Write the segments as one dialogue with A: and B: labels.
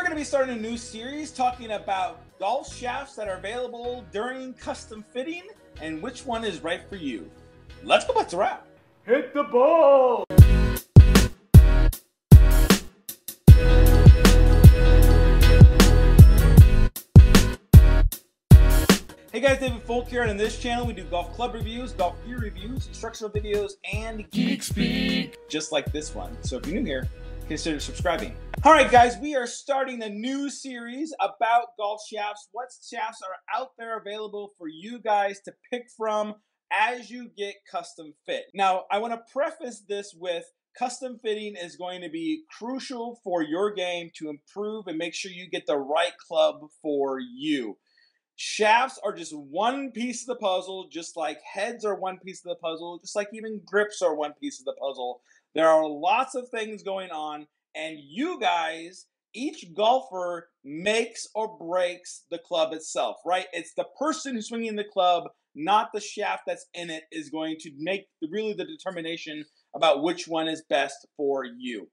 A: going to be starting a new series talking about golf shafts that are available during custom fitting and which one is right for you. Let's go back to wrap.
B: Hit the ball!
A: Hey guys, David Folk here, and on this channel we do golf club reviews, golf gear reviews, instructional videos, and Geek Speak, just like this one. So if you're new here, consider subscribing. All right guys, we are starting a new series about golf shafts. What shafts are out there available for you guys to pick from as you get custom fit. Now, I want to preface this with custom fitting is going to be crucial for your game to improve and make sure you get the right club for you. Shafts are just one piece of the puzzle, just like heads are one piece of the puzzle, just like even grips are one piece of the puzzle. There are lots of things going on, and you guys, each golfer makes or breaks the club itself, right? It's the person who's swinging the club, not the shaft that's in it, is going to make really the determination about which one is best for you.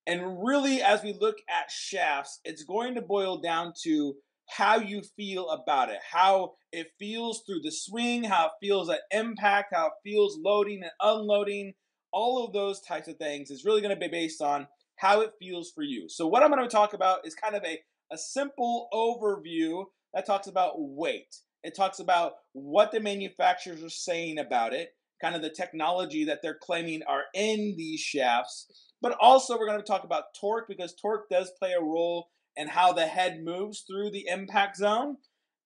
A: And really, as we look at shafts, it's going to boil down to how you feel about it, how it feels through the swing, how it feels at impact, how it feels loading and unloading. All of those types of things is really going to be based on how it feels for you. So what I'm going to talk about is kind of a simple overview that talks about weight. It talks about what the manufacturers are saying about it, kind of the technology that they're claiming are in these shafts. But also we're going to talk about torque, because torque does play a role and how the head moves through the impact zone.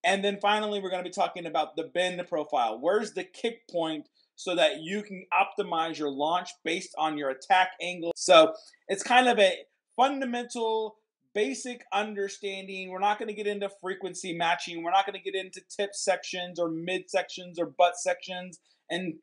A: And then finally, we're going to be talking about the bend profile. Where's the kick point so that you can optimize your launch based on your attack angle? So it's kind of a fundamental, basic understanding. We're not going to get into frequency matching. We're not going to get into tip sections or mid sections or butt sections and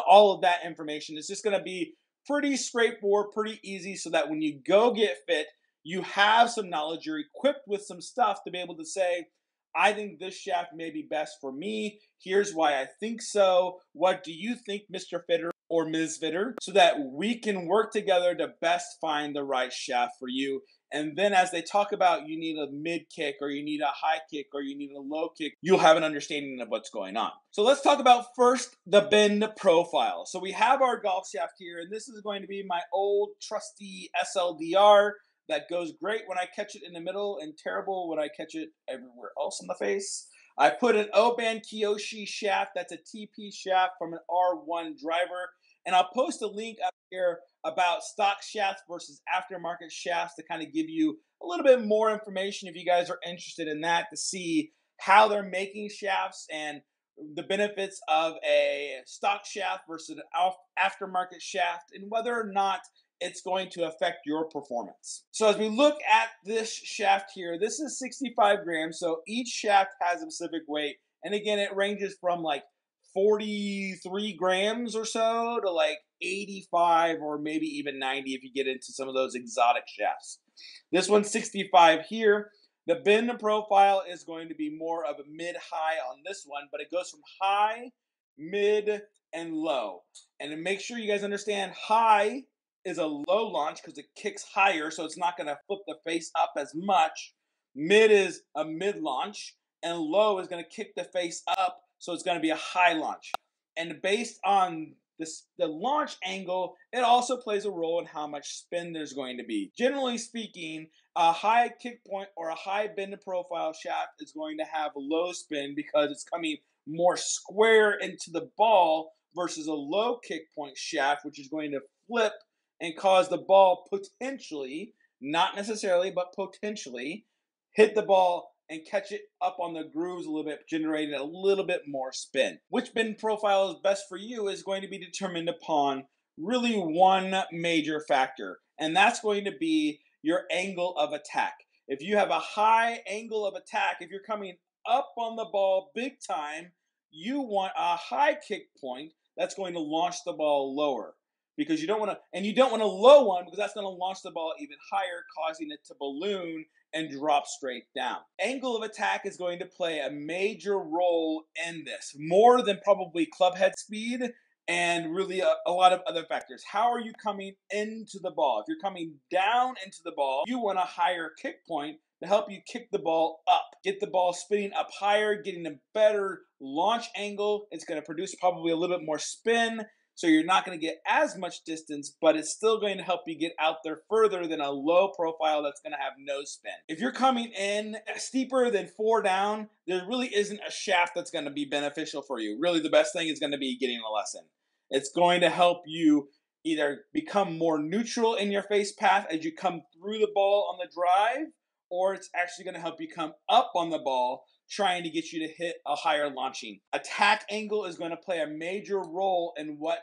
A: all of that information. It's just going to be pretty straightforward, pretty easy, so that when you go get fit, you have some knowledge, you're equipped with some stuff to be able to say, I think this shaft may be best for me. Here's why I think so. What do you think, Mr. Fitter or Ms. Fitter? So that we can work together to best find the right shaft for you. And then as they talk about you need a mid kick, or you need a high kick, or you need a low kick, you'll have an understanding of what's going on. So let's talk about first the bend profile. So we have our golf shaft here, and this is going to be my old trusty SLDR. That goes great when I catch it in the middle and terrible when I catch it everywhere else in the face. I put an O-band Kiyoshi shaft. That's a TP shaft from an R1 driver. And I'll post a link up here about stock shafts versus aftermarket shafts to kind of give you a little bit more information if you guys are interested in that, to see how they're making shafts and the benefits of a stock shaft versus an aftermarket shaft, and whether or not it's going to affect your performance. So as we look at this shaft here, this is 65 grams. So each shaft has a specific weight. And again, it ranges from like 43 grams or so to like 85 or maybe even 90 if you get into some of those exotic shafts. This one's 65 here. The bend profile is going to be more of a mid-high on this one, but it goes from high, mid, and low. And to make sure you guys understand, high is a low launch because it kicks higher, so it's not going to flip the face up as much. Mid is a mid launch, and low is going to kick the face up, so it's going to be a high launch. And based on the launch angle, it also plays a role in how much spin there's going to be. Generally speaking, a high kick point or a high bend profile shaft is going to have a low spin because it's coming more square into the ball, versus a low kick point shaft, which is going to flip and cause the ball potentially, not necessarily, but potentially, hit the ball and catch it up on the grooves a little bit, generating a little bit more spin. Which bend profile is best for you is going to be determined upon really one major factor, and that's going to be your angle of attack. If you have a high angle of attack, if you're coming up on the ball big time, you want a high kick point that's going to launch the ball lower. Because you don't want to, and you don't want a low one because that's going to launch the ball even higher, causing it to balloon and drop straight down. Angle of attack is going to play a major role in this, more than probably club head speed and really a lot of other factors. How are you coming into the ball? If you're coming down into the ball, you want a higher kick point to help you kick the ball up, get the ball spinning up higher, getting a better launch angle. It's going to produce probably a little bit more spin, so you're not going to get as much distance, but it's still going to help you get out there further than a low profile that's going to have no spin. If you're coming in steeper than 4 down, there really isn't a shaft that's going to be beneficial for you. Really, the best thing is going to be getting a lesson. It's going to help you either become more neutral in your face path as you come through the ball on the drive, or it's actually going to help you come up on the ball, trying to get you to hit a higher launching. Attack angle is going to play a major role in what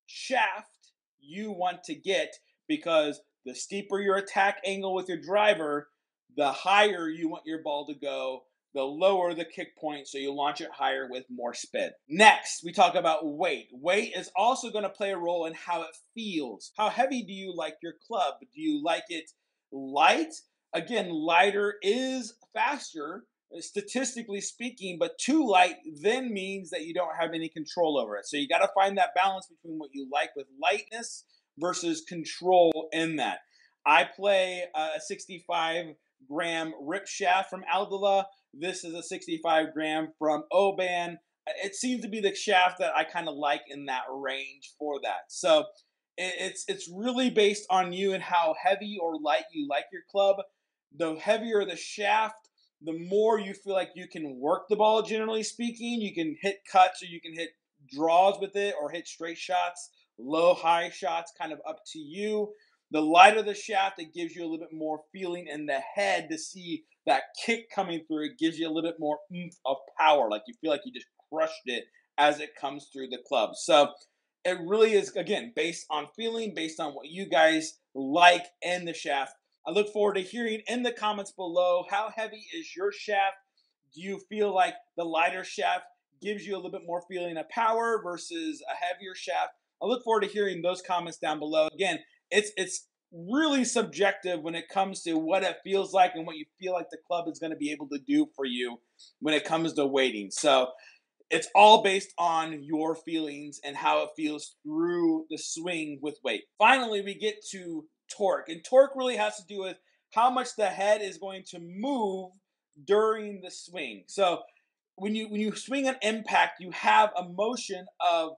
A: shaft you want to get, because the steeper your attack angle with your driver, the higher you want your ball to go, the lower the kick point, so you launch it higher with more spin. Next, we talk about weight. Weight is also going to play a role in how it feels. How heavy do you like your club? Do you like it light? Again, lighter is faster, statistically speaking, but too light then means that you don't have any control over it. So you got to find that balance between what you like with lightness versus control in that. I play a 65-gram rip shaft from Aldila. This is a 65-gram from Oban. It seems to be the shaft that I kind of like in that range for that. So it's really based on you and how heavy or light you like your club. The heavier the shaft, the more you feel like you can work the ball, generally speaking. You can hit cuts, or you can hit draws with it, or hit straight shots, low, high shots, kind of up to you. The lighter the shaft, it gives you a little bit more feeling in the head to see that kick coming through. It gives you a little bit more oomph of power, like you feel like you just crushed it as it comes through the club. So it really is, again, based on feeling, based on what you guys like in the shaft. I look forward to hearing in the comments below, how heavy is your shaft? Do you feel like the lighter shaft gives you a little bit more feeling of power versus a heavier shaft? I look forward to hearing those comments down below. Again, it's really subjective when it comes to what it feels like and what you feel like the club is going to be able to do for you when it comes to weighting. So it's all based on your feelings and how it feels through the swing with weight. Finally, we get to torque. And torque really has to do with how much the head is going to move during the swing. So when you swing an impact, you have a motion of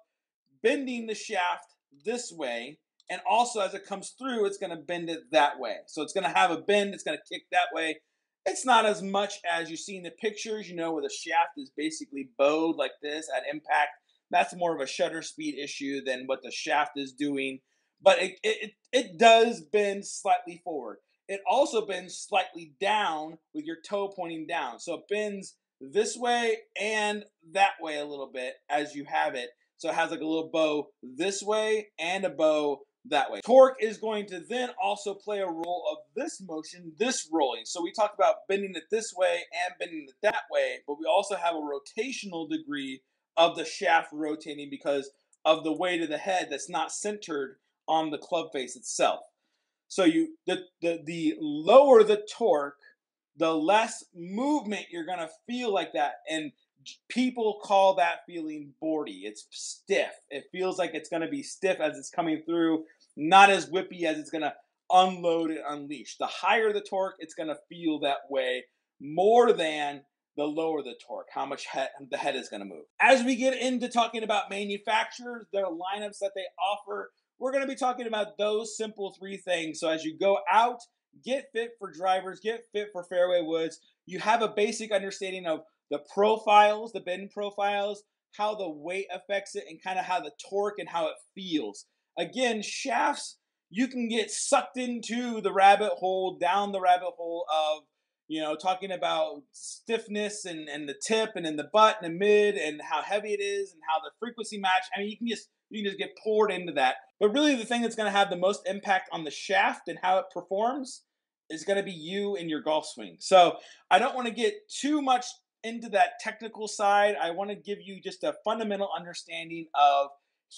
A: bending the shaft this way, and also as it comes through, it's going to bend it that way. So it's going to have a bend, it's going to kick that way. It's not as much as you see in the pictures, where the shaft is basically bowed like this at impact. That's more of a shutter speed issue than what the shaft is doing. But it does bend slightly forward. It also bends slightly down with your toe pointing down. So it bends this way and that way a little bit as you have it. So it has like a little bow this way and a bow that way. Torque is going to then also play a role of this motion, this rolling. So we talked about bending it this way and bending it that way, but we also have a rotational degree of the shaft rotating because of the weight of the head that's not centered on the club face itself. So the lower the torque, the less movement you're going to feel like that. And people call that feeling boardy. It's stiff. It feels like it's going to be stiff as it's coming through, not as whippy as it's going to unload and unleash. The higher the torque, it's going to feel that way more than the lower the torque, how much the head is going to move. As we get into talking about manufacturers, their lineups that they offer, we're going to be talking about those simple 3 things. So as you go out, get fit for drivers, get fit for fairway woods. You have a basic understanding of the profiles, the bend profiles, how the weight affects it, and kind of how the torque and how it feels. Again, shafts, you can get sucked into the rabbit hole, down the rabbit hole of, talking about stiffness and the tip and in the butt and the mid and how heavy it is and how the frequency match. I mean, you can just get poured into that. But really the thing that's going to have the most impact on the shaft and how it performs is going to be you and your golf swing. So I don't want to get too much into that technical side. I want to give you just a fundamental understanding of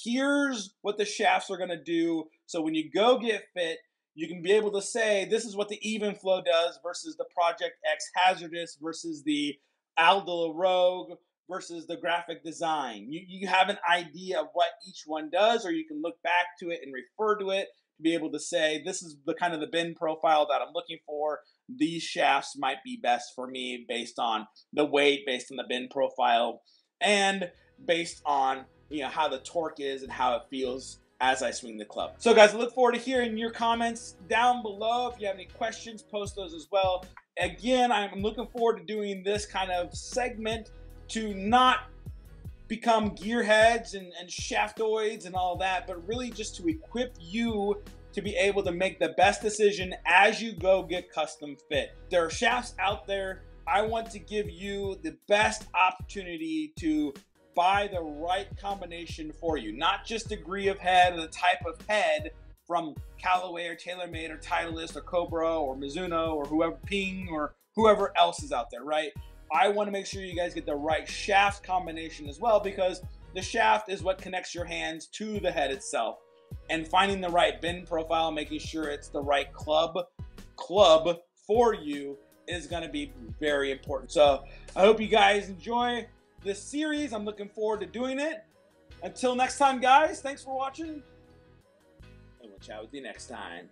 A: here's what the shafts are going to do. So when you go get fit, you can be able to say, this is what the Even Flow does versus the Project X Hazardous versus the Aldila Rogue versus the graphic design. You have an idea of what each one does, or you can look back to it and refer to it to be able to say, this is the kind of the bend profile that I'm looking for. These shafts might be best for me based on the weight, based on the bend profile, and based on how the torque is and how it feels as I swing the club. So guys, I look forward to hearing your comments down below. If you have any questions, post those as well. Again, I'm looking forward to doing this kind of segment to not become gearheads and shaftoids and all that, but really just to equip you to be able to make the best decision as you go get custom fit. There are shafts out there. I want to give you the best opportunity to buy the right combination for you, not just degree of head or the type of head from Callaway or TaylorMade or Titleist or Cobra or Mizuno or whoever, Ping or whoever else is out there, right? I want to make sure you guys get the right shaft combination as well, because the shaft is what connects your hands to the head itself. And finding the right bend profile, making sure it's the right club for you is going to be very important. So I hope you guys enjoy this series. I'm looking forward to doing it. Until next time, guys, thanks for watching, and we'll chat with you next time.